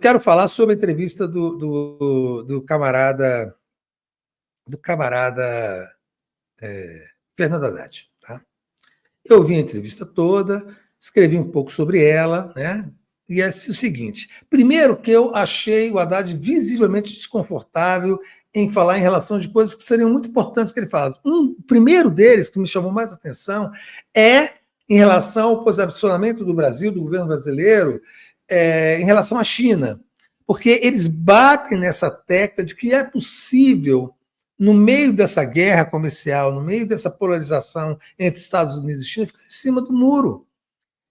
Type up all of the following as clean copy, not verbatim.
Quero falar sobre a entrevista do camarada Fernando Haddad. Tá? Eu vi a entrevista toda, escrevi um pouco sobre ela, né? E é o seguinte: primeiro, que eu achei o Haddad visivelmente desconfortável em falar em relação de coisas que seriam muito importantes que ele falasse. O primeiro deles, que me chamou mais atenção, é em relação ao posicionamento do Brasil, do governo brasileiro, em relação à China. Porque eles batem nessa tecla de que é possível, no meio dessa guerra comercial, no meio dessa polarização entre Estados Unidos e China, ficar em cima do muro.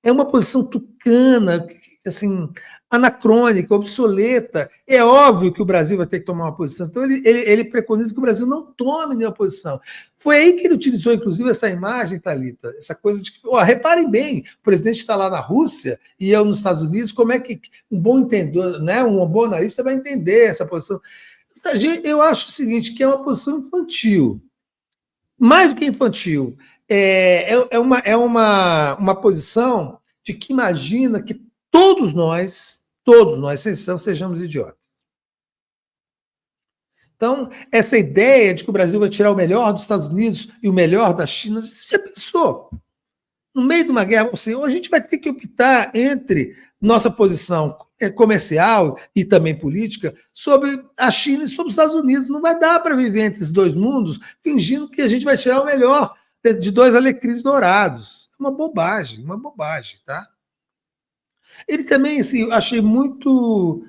É uma posição tucana, assim, anacrônica, obsoleta. É óbvio que o Brasil vai ter que tomar uma posição. Então, ele preconiza que o Brasil não tome nenhuma posição. Foi aí que ele utilizou, inclusive, essa imagem, Thalita, essa coisa de que, reparem bem, o presidente está lá na Rússia e eu nos Estados Unidos, como é que um bom entendedor, né, um bom analista vai entender essa posição? Eu acho o seguinte, que é uma posição infantil. Mais do que infantil, uma posição de que imagina que todos nós, sem exceção, sejamos idiotas. Então, essa ideia de que o Brasil vai tirar o melhor dos Estados Unidos e o melhor da China, você já pensou? No meio de uma guerra, ou a gente vai ter que optar entre nossa posição comercial e também política sobre a China e sobre os Estados Unidos. Não vai dar para viver entre esses dois mundos fingindo que a gente vai tirar o melhor de dois alecrins dourados. É uma bobagem, tá? Ele também, assim, achei muito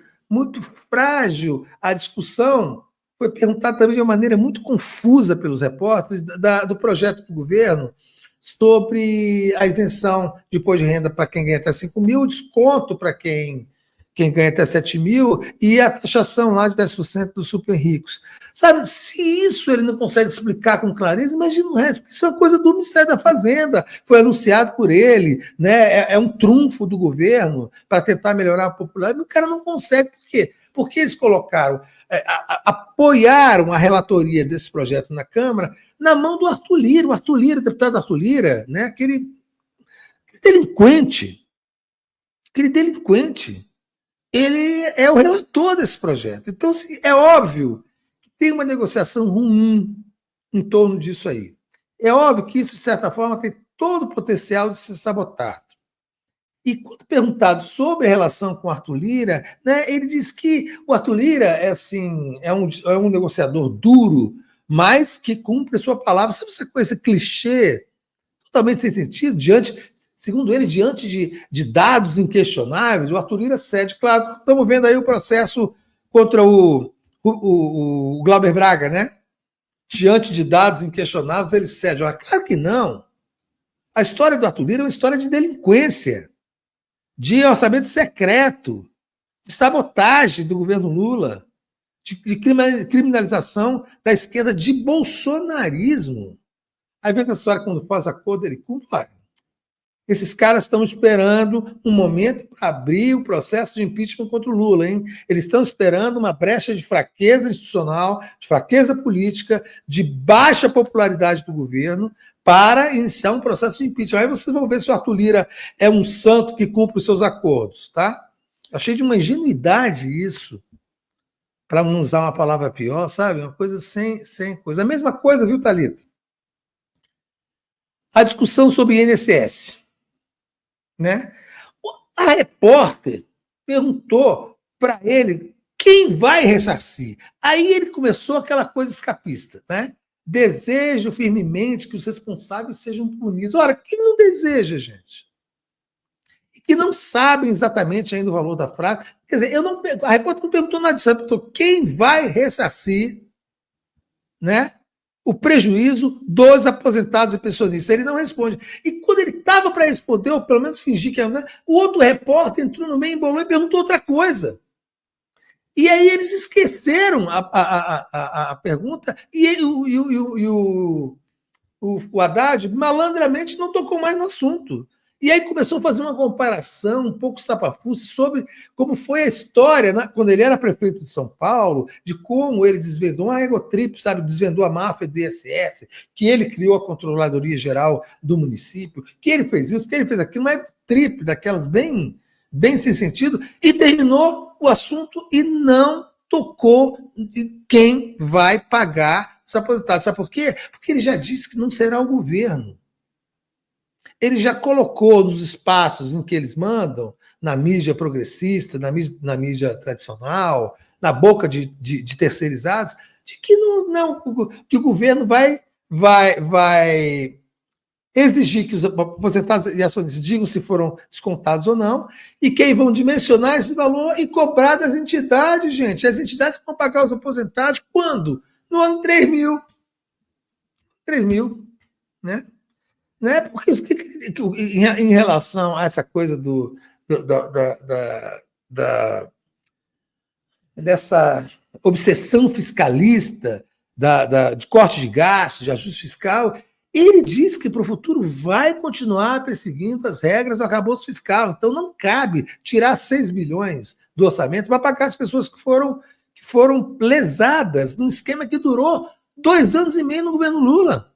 frágil a discussão. Foi perguntado também de uma maneira muito confusa pelos repórteres do projeto do governo sobre a isenção de imposto de renda para quem ganha até 5 mil, o desconto para quem ganha até 7 mil e a taxação lá de 10% dos super ricos. Sabe, se isso ele não consegue explicar com clareza, imagina o resto, porque isso é uma coisa do Ministério da Fazenda, foi anunciado por ele, né? É um trunfo do governo para tentar melhorar a popularidade, mas o cara não consegue. Por quê? Porque eles colocaram, apoiaram a relatoria desse projeto na Câmara na mão do Arthur Lira, o deputado Arthur Lira, né? Aquele delinquente, ele é o relator desse projeto. Então, assim, é óbvio que tem uma negociação ruim em torno disso aí. É óbvio que isso, de certa forma, tem todo o potencial de ser sabotado. E quando perguntado sobre a relação com o Arthur Lira, né, ele diz que o Arthur Lira é um negociador duro, mas que cumpre a sua palavra. Sabe essa coisa, esse clichê totalmente sem sentido, segundo ele, diante de dados inquestionáveis, o Arthur Lira cede. Claro, estamos vendo aí o processo contra o Glauber Braga, né? Diante de dados inquestionáveis, ele cede. Claro que não. A história do Arthur Lira é uma história de delinquência, de orçamento secreto, de sabotagem do governo Lula, de criminalização da esquerda, de bolsonarismo. Aí vem essa história quando faz acordo, ele cumpre. Esses caras estão esperando um momento para abrir o processo de impeachment contra o Lula, hein? Eles estão esperando uma brecha de fraqueza institucional, de fraqueza política, de baixa popularidade do governo, para iniciar um processo de impeachment. Aí vocês vão ver se o Arthur Lira é um santo que cumpre os seus acordos, tá? Achei de uma ingenuidade isso, para não usar uma palavra pior, sabe? Uma coisa sem coisa. A mesma coisa, viu, Thalita? A discussão sobre INSS. Né? A repórter perguntou para ele quem vai ressarcir. Aí ele começou aquela coisa escapista, né? Desejo firmemente que os responsáveis sejam punidos. Ora, quem não deseja, gente? E que não sabem exatamente ainda o valor da frase. Quer dizer, a repórter não perguntou nada disso, ela perguntou quem vai ressarcir, né? O prejuízo dos aposentados e pensionistas. Ele não responde. E quando ele estava para responder, ou pelo menos fingir que era, o outro repórter entrou no meio, embolou e perguntou outra coisa. E aí eles esqueceram a pergunta e o Haddad malandramente não tocou mais no assunto. E aí começou a fazer uma comparação um pouco estapafúrdia sobre como foi a história, né, quando ele era prefeito de São Paulo, de como ele desvendou uma egotrip, sabe, desvendou a máfia do ISS, que ele criou a Controladoria Geral do município, que ele fez isso, que ele fez aquilo, uma egotrip daquelas bem bem sem sentido, e terminou o assunto e não tocou em quem vai pagar os aposentados. Sabe por quê? Porque ele já disse que não será o governo. Ele já colocou nos espaços em que eles mandam, na mídia progressista, na mídia tradicional, na boca de terceirizados, de que não, que o governo vai exigir que os aposentados e acionistas digam se foram descontados ou não, e quem vão dimensionar esse valor e cobrar das entidades, gente. As entidades vão pagar os aposentados quando? No ano 3000. 3000, né? Né? Porque em relação a essa coisa dessa obsessão fiscalista, de corte de gastos, de ajuste fiscal, ele diz que para o futuro vai continuar perseguindo as regras do arcabouço fiscal. Então não cabe tirar 6 bilhões do orçamento para pagar as pessoas que foram lesadas num esquema que durou 2 anos e meio no governo Lula.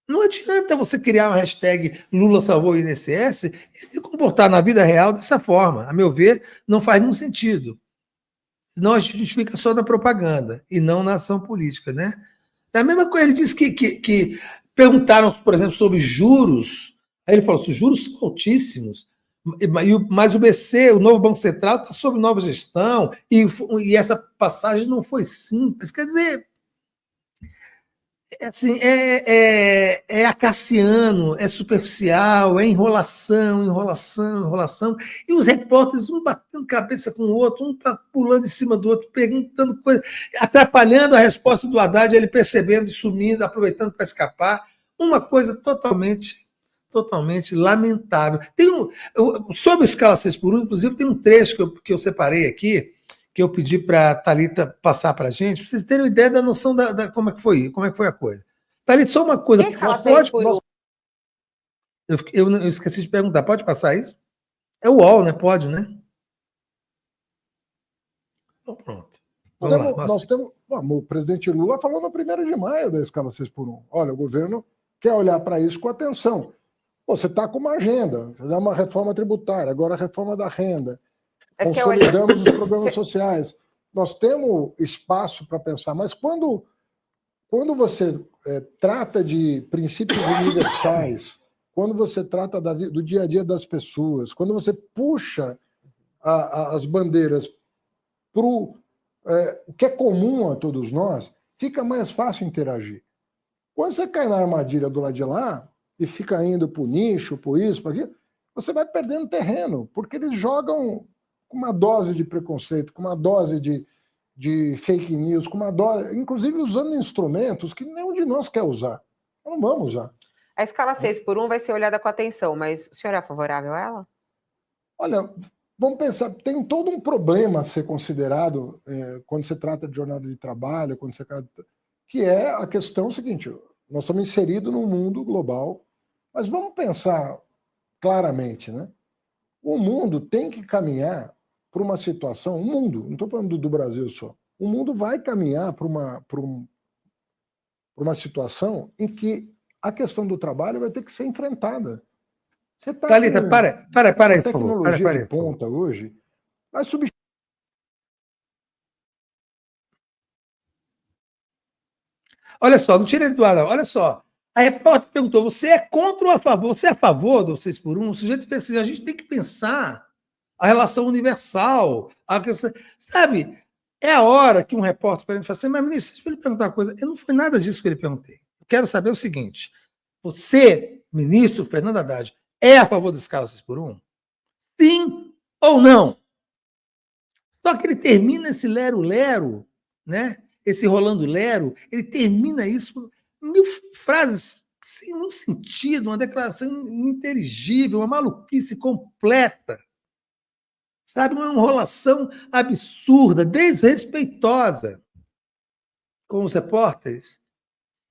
Não adianta você criar uma hashtag Lula salvou o INSS e se comportar na vida real dessa forma. A meu ver, não faz nenhum sentido. Senão a gente fica só na propaganda e não na ação política, né? Da mesma coisa, ele disse que perguntaram, por exemplo, sobre juros. Aí ele falou: os juros são altíssimos, mas o BC, o novo Banco Central, está sob nova gestão e essa passagem não foi simples. Quer dizer, assim, é acaciano, é superficial, é enrolação. E os repórteres, um batendo cabeça com o outro, um pulando em cima do outro, perguntando coisas, atrapalhando a resposta do Haddad, ele percebendo e sumindo, aproveitando para escapar. Uma coisa totalmente lamentável. Sobre a escala 6x1, inclusive, tem um trecho que eu separei aqui, que eu pedi para a Thalita passar para a gente, para vocês terem uma ideia da noção como é que foi a coisa. Thalita, só uma coisa. Eu esqueci de perguntar, pode passar isso? É o UOL, né? Pode, né? Então, pronto. Nós temos, o presidente Lula falou no 1º de maio da escala 6x1. Olha, o governo quer olhar para isso com atenção. Você está com uma agenda, fazer uma reforma tributária, agora a reforma da renda. Consolidamos os programas sociais. Nós temos espaço para pensar, mas quando você trata de princípios universais, quando você trata do dia a dia das pessoas, quando você puxa as bandeiras para o que é comum a todos nós, fica mais fácil interagir. Quando você cai na armadilha do lado de lá e fica indo para o nicho, para isso, para aquilo, você vai perdendo terreno, porque eles jogam com uma dose de preconceito, com uma dose de fake news, com uma dose, inclusive usando instrumentos que nenhum de nós quer usar. Não vamos usar. A escala 6x1 vai ser olhada com atenção, mas o senhor é favorável a ela? Olha, vamos pensar, tem todo um problema a ser considerado quando se trata de jornada de trabalho, que é a questão seguinte: nós estamos inseridos num mundo global, mas vamos pensar claramente, né? O mundo tem que caminhar para uma situação, o mundo, não estou falando do Brasil só, o mundo vai caminhar para uma situação em que a questão do trabalho vai ter que ser enfrentada. Você está Thalita, para aí, a tecnologia de ponta hoje vai substituir. Olha só, não tira ele do ar, não. Olha só. A repórter perguntou: você é contra ou a favor? Você é a favor do 6x1? O sujeito fez assim: a gente tem que pensar a relação universal. Sabe, é a hora que um repórter para ele fala assim: mas, ministro, deixa eu lhe perguntar uma coisa. Não foi nada disso que eu lhe perguntei. Eu quero saber o seguinte: você, ministro Fernando Haddad, é a favor da escala 6x1? Sim ou não? Só que ele termina esse lero-lero, né? Esse rolando lero, ele termina isso 1000 frases sem nenhum sentido, uma declaração ininteligível, uma maluquice completa. Sabe, uma enrolação absurda, desrespeitosa com os repórteres.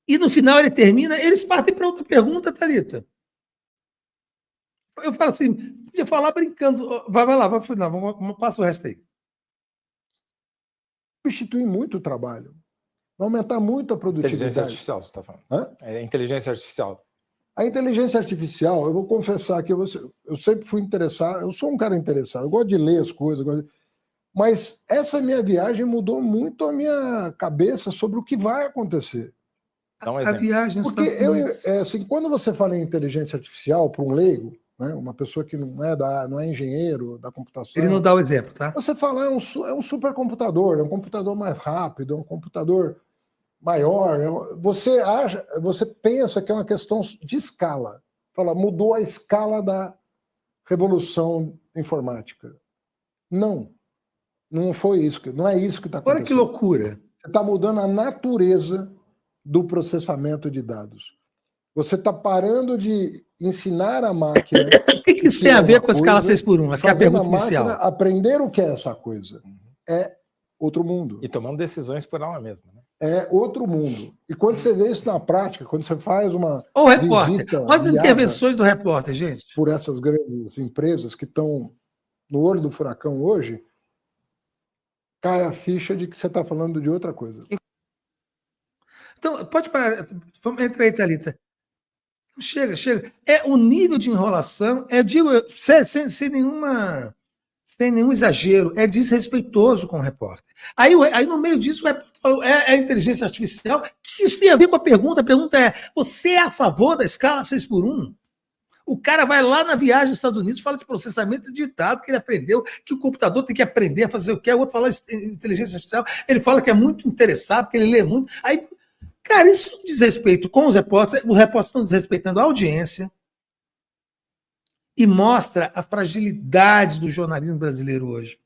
E no final ele termina, eles partem para outra pergunta, Thalita. Eu falo assim, podia falar brincando. Vai lá, vamos passa o resto aí. Substituir muito o trabalho. Vai aumentar muito a produtividade. Inteligência artificial, você está falando? Hã? É inteligência artificial. A inteligência artificial, eu vou confessar que eu sempre fui interessado, eu sou um cara interessado, eu gosto de ler as coisas, mas essa minha viagem mudou muito a minha cabeça sobre o que vai acontecer. Dá um A exemplo. viagem nos Porque Estados Unidos. assim, quando você fala em inteligência artificial para um leigo, né, uma pessoa que não é engenheiro da computação, Ele não dá o exemplo, tá? você fala é um supercomputador, é um computador mais rápido, é um computador maior. Você pensa que é uma questão de escala. Fala, mudou a escala da revolução informática. Não foi isso, não é isso que está acontecendo. Olha que loucura. Você está mudando a natureza do processamento de dados. Você está parando de ensinar a máquina. O que isso tem a ver com a escala 6x1? Aqui é a pergunta inicial. Aprender o que é essa coisa. É outro mundo. E tomando decisões por ela mesma. Né? É outro mundo. E quando você vê isso na prática, quando você faz uma O repórter. visita Olha as guiada intervenções do repórter, gente. por essas grandes empresas que estão no olho do furacão hoje, cai a ficha de que você está falando de outra coisa. Então, pode parar. Entra aí, Thalita. Chega. É o nível de enrolação, digo, sem nenhum exagero, é desrespeitoso com o repórter. Aí no meio disso, o repórter falou, é a inteligência artificial. O que isso tem a ver com a pergunta? A pergunta é: você é a favor da escala 6x1? O cara vai lá na viagem dos Estados Unidos, fala de processamento de dados que ele aprendeu, que o computador tem que aprender a fazer o que é, o outro fala de inteligência artificial, ele fala que é muito interessado, que ele lê muito. Aí, cara, isso é um desrespeito com os repórteres estão desrespeitando a audiência e mostra a fragilidade do jornalismo brasileiro hoje.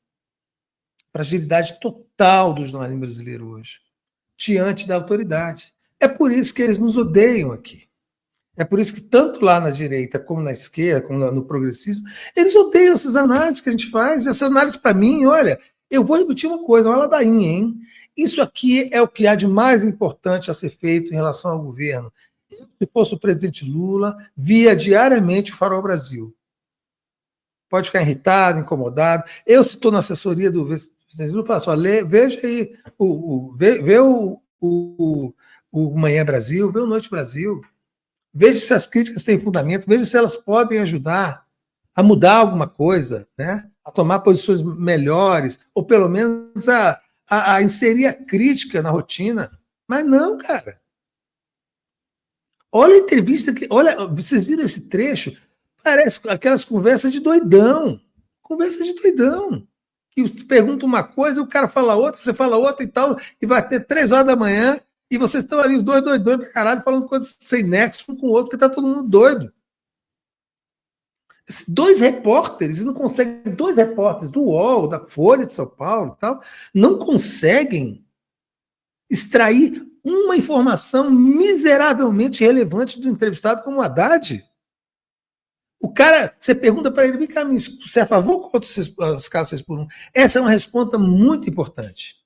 Fragilidade total do jornalismo brasileiro hoje, diante da autoridade. É por isso que eles nos odeiam aqui. É por isso que tanto lá na direita, como na esquerda, como no progressismo, eles odeiam essas análises que a gente faz. Essa análise, para mim, olha, eu vou repetir uma coisa, uma ladainha, hein? Isso aqui é o que há de mais importante a ser feito em relação ao governo. Se fosse o presidente Lula, via diariamente o Farol Brasil. Pode ficar irritado, incomodado. Eu, se estou na assessoria do presidente Lula, falo só, veja aí, vê o Manhã Brasil, vê o Noite Brasil. Veja se as críticas têm fundamento, veja se elas podem ajudar a mudar alguma coisa, né? A tomar posições melhores, ou pelo menos a inserir a crítica na rotina. Mas não, cara. Olha a entrevista, olha, vocês viram esse trecho? Parece aquelas conversas de doidão. Conversa de doidão. Que pergunta uma coisa, o cara fala outra, você fala outra e tal, e vai ter 3 horas da manhã, e vocês estão ali, os dois doidões pra caralho, falando coisas sem nexo um com o outro, porque tá todo mundo doido. Dois repórteres do UOL, da Folha de São Paulo e tal, não conseguem extrair uma informação miseravelmente relevante do entrevistado como o Haddad. O cara, você pergunta para ele, vem cá, você é a favor ou contra as escalas 6x1? Essa é uma resposta muito importante.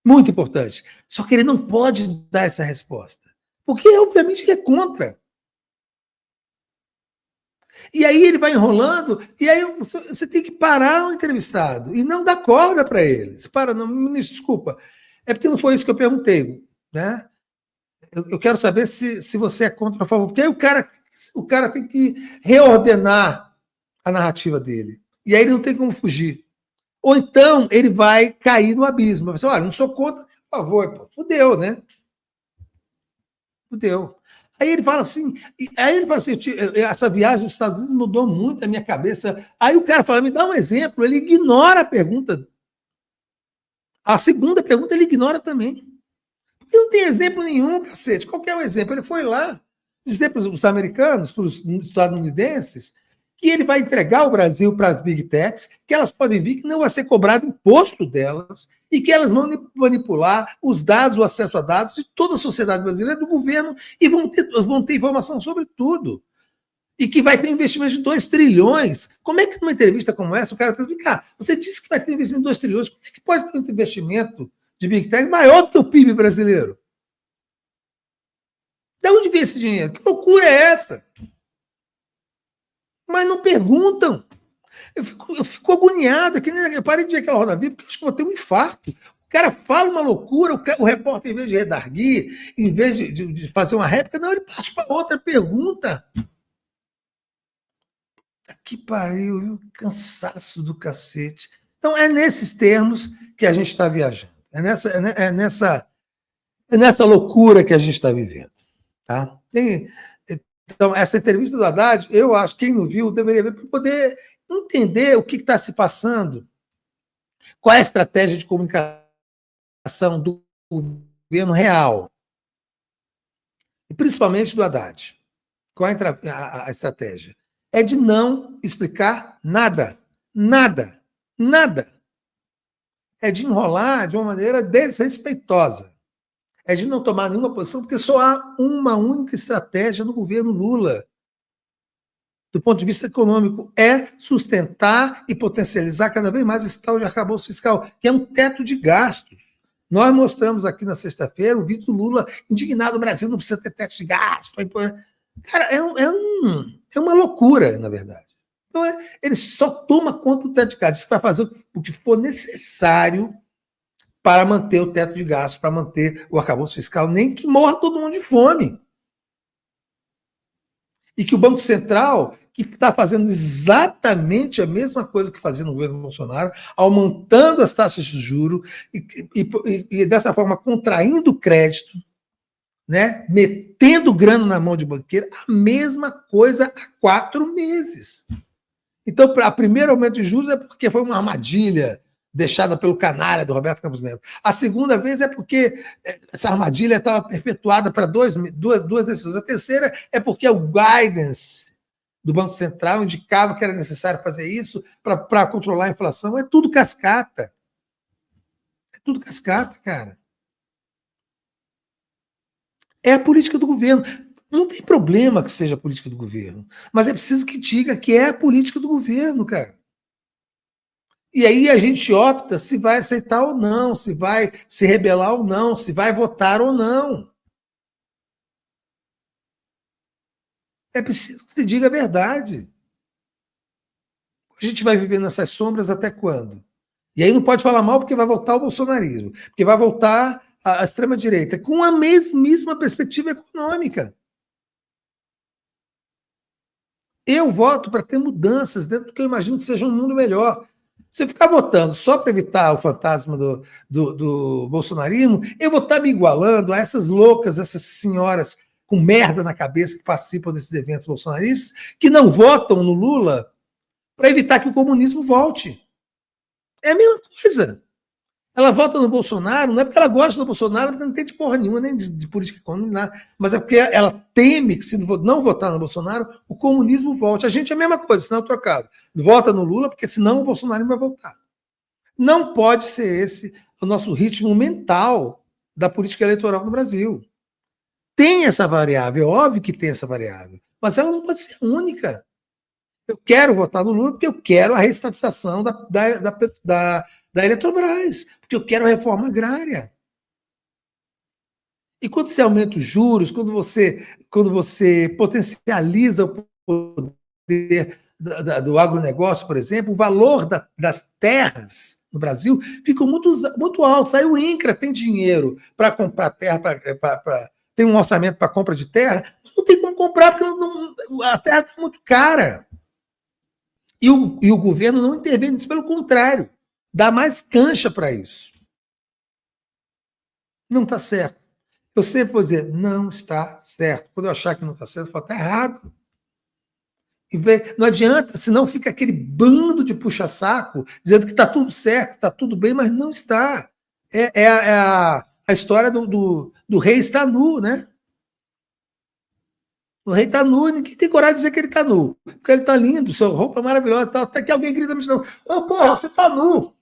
Muito importante. Só que ele não pode dar essa resposta. Porque, obviamente, ele é contra. E aí ele vai enrolando, e aí você tem que parar o entrevistado e não dar corda para ele. Você para, não, ministro, desculpa. É porque não foi isso que eu perguntei. Né? Eu quero saber se você é contra ou a favor. Porque aí o cara tem que reordenar a narrativa dele. E aí ele não tem como fugir. Ou então ele vai cair no abismo. Vai dizer, olha, não sou contra nem a favor. Pô, fudeu, né? Fudeu. Aí ele fala assim, essa viagem aos Estados Unidos mudou muito a minha cabeça. Aí o cara fala, me dá um exemplo. Ele ignora a pergunta. A segunda pergunta ele ignora também. Porque não tem exemplo nenhum, cacete. Qual que é o exemplo? Ele foi lá dizer para os americanos, para os estadunidenses, que ele vai entregar o Brasil para as Big Techs, que elas podem vir, que não vai ser cobrado imposto delas, e que elas vão manipular os dados, o acesso a dados de toda a sociedade brasileira, do governo, e vão ter informação sobre tudo. E que vai ter investimento de 2 trilhões. Como é que numa entrevista como essa, o cara pergunta, cara, você disse que vai ter investimento de 2 trilhões, como é que pode ter um investimento de Big Tech maior do que o PIB brasileiro? De onde vem esse dinheiro? Que loucura é essa? Mas não perguntam. Eu fico agoniado. Eu parei de ver aquela Roda Viva porque acho que vou ter um infarto. O cara fala uma loucura, o repórter, em vez de redarguir, em vez de fazer uma réplica, não, ele parte para outra pergunta. Que pariu, viu? Cansaço do cacete. Então, é nesses termos que a gente está viajando. É nessa loucura que a gente está vivendo. Tá? Então, essa entrevista do Haddad, eu acho que quem não viu deveria ver para poder entender o que está se passando, qual é a estratégia de comunicação do governo real, e principalmente do Haddad. Qual é a estratégia? É de não explicar nada. Nada. Nada. É de enrolar de uma maneira desrespeitosa. É de não tomar nenhuma posição, porque só há uma única estratégia no governo Lula, do ponto de vista econômico, é sustentar e potencializar cada vez mais esse tal de arcabouço fiscal, que é um teto de gastos. Nós mostramos aqui na sexta-feira o vídeo do Lula indignado: o Brasil não precisa ter teto de gasto. Cara, é uma loucura, na verdade. Então, ele só toma conta do teto de gastos, vai fazer o que for necessário para manter o teto de gastos, para manter o arcabouço fiscal, nem que morra todo mundo de fome. E que o Banco Central, que está fazendo exatamente a mesma coisa que fazia no governo Bolsonaro, aumentando as taxas de juros e dessa forma contraindo o crédito, né, metendo grana na mão de banqueiro, a mesma coisa há 4 meses. Então, o primeiro aumento de juros é porque foi uma armadilha deixada pelo canalha do Roberto Campos Neto. A segunda vez é porque essa armadilha estava perpetuada para duas decisões. A terceira é porque o guidance do Banco Central indicava que era necessário fazer isso para controlar a inflação. É tudo cascata. É tudo cascata, cara. É a política do governo. Não tem problema que seja a política do governo, mas é preciso que diga que é a política do governo, cara. E aí a gente opta se vai aceitar ou não, se vai se rebelar ou não, se vai votar ou não. É preciso que se diga a verdade. A gente vai viver nessas sombras até quando? E aí não pode falar mal porque vai voltar o bolsonarismo, porque vai voltar a extrema-direita, com a mesmíssima perspectiva econômica. Eu voto para ter mudanças dentro do que eu imagino que seja um mundo melhor. Se eu ficar votando só para evitar o fantasma do bolsonarismo, eu vou estar me igualando a essas loucas, essas senhoras com merda na cabeça que participam desses eventos bolsonaristas, que não votam no Lula para evitar que o comunismo volte. É a mesma coisa. Ela vota no Bolsonaro, não é porque ela gosta do Bolsonaro, porque não entende porra nenhuma, nem de política econômica, nada, mas é porque ela teme que, se não votar no Bolsonaro, o comunismo volte. A gente é a mesma coisa, sinal trocado. Vota no Lula, porque senão o Bolsonaro vai voltar. Não pode ser esse o nosso ritmo mental da política eleitoral no Brasil. Tem essa variável, é óbvio que tem essa variável, mas ela não pode ser única. Eu quero votar no Lula porque eu quero a reestatização da Eletrobras, porque eu quero a reforma agrária. E quando você aumenta os juros, quando você potencializa o poder do agronegócio, por exemplo, o valor das terras no Brasil fica muito alto. Aí o INCRA tem dinheiro para comprar terra, tem um orçamento para compra de terra, mas não tem como comprar porque a terra está muito cara. E o governo não intervém nisso, pelo contrário, dá mais cancha para isso. Não está certo. Eu sempre vou dizer, não está certo. Quando eu achar que não está certo, eu falo, está errado. E não adianta, senão fica aquele bando de puxa-saco dizendo que está tudo certo, está tudo bem, mas não está. É a história do rei está nu, né? O rei está nu, ninguém tem coragem de dizer que ele está nu. Porque ele está lindo, sua roupa é maravilhosa, tal, até que alguém grita no chão, porra, você está nu.